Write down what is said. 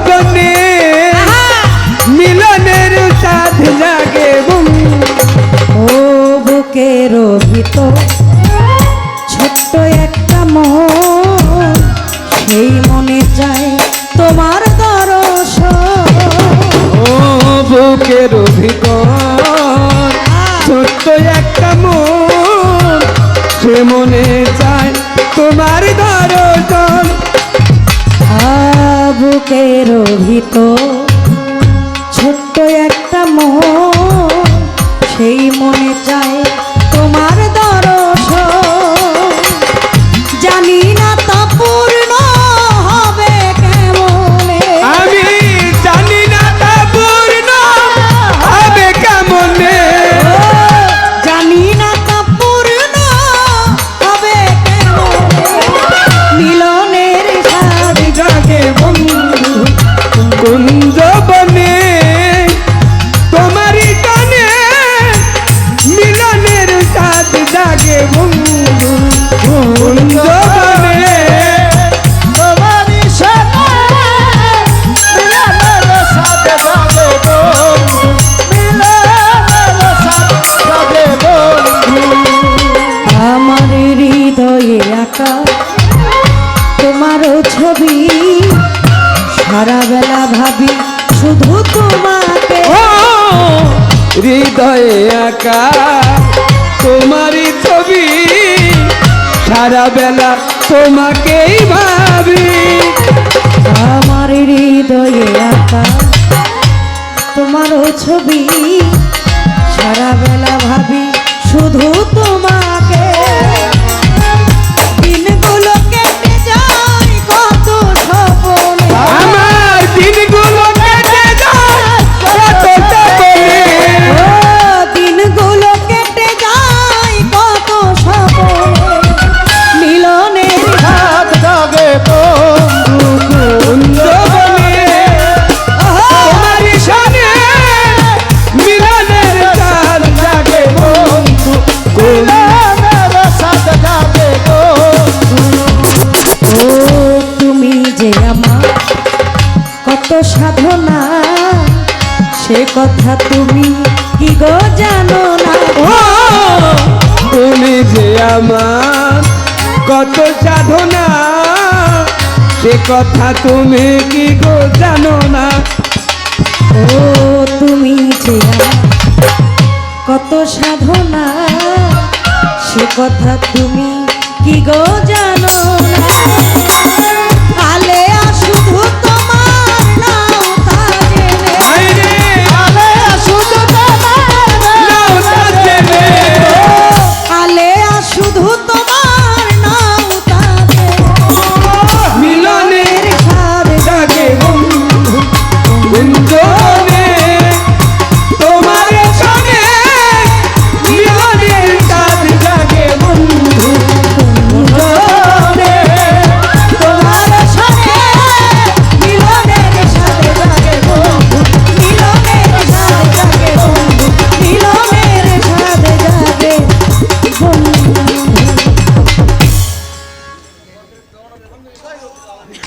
বনে মিলনের সাথ জাগে ও বুকের ভিতর ছোট্ট একটা মন, সেই মনে চায় তোমার দর্শন। ও বুকের ভিতর ছোট্ট একটা মন, সে মনে চায় তোমার দর্শন। বুকের ভিতর ছোট্ট একটা মন, সেই মনে চায় তোমার দর্শন। জানি না তা পূর্ণ হবে কেমনে, আমি জানি না তা পূর্ণ হবে কেমনে, জানি না তা পূর্ণ হবে কেমনে। মিলনের সাথ জাগে বন্ধু কুঞ্জ বনে তোমারই কানে মিলনের সাথ জাগে বন্ধু কুঞ্জ বনে। তোমারই সাথে মিলনের সাথে যাবে বন্ধু, মিলনের সাথে যাবে বন্ধু। আমার হৃদয়ে আঁকা তোমারও ছবি, সারা বেলা ভাবি শুধু তোমাকে। ও হৃদয়ে আঁকা তোমারই ছবি, সারা বেলা তোমাকেই ভাবি। আমার হৃদয়ে আঁকা তোমারও ছবি, সারা বেলা ভাবি শুধু তোমাকে। দিনগুলো কেটে যায় কত স্বপ্নে, আমার দিনগুলো কেটে যায় কত স্বপ্নে। ও দিনগুলো কেটে যায় কত স্বপ্নে। মিলনের সাথ যাবে বন্ধু কুঞ্জ বনে তোমারই সানে মিলনের সাথ জাগে বন্ধু কুঞ্জ। মিলনের সাথে যাবে বন্ধু। ও তুমি যে আমার কত সাধনা, সে কথা তুমি কি গো জানো না। ও তুমি যে আমার কত সাধনা, সে কথা তুমি কি গো জানো না। ও তুমি যে আমার কত সাধনা, সে কথা তুমি কি গো জানো না।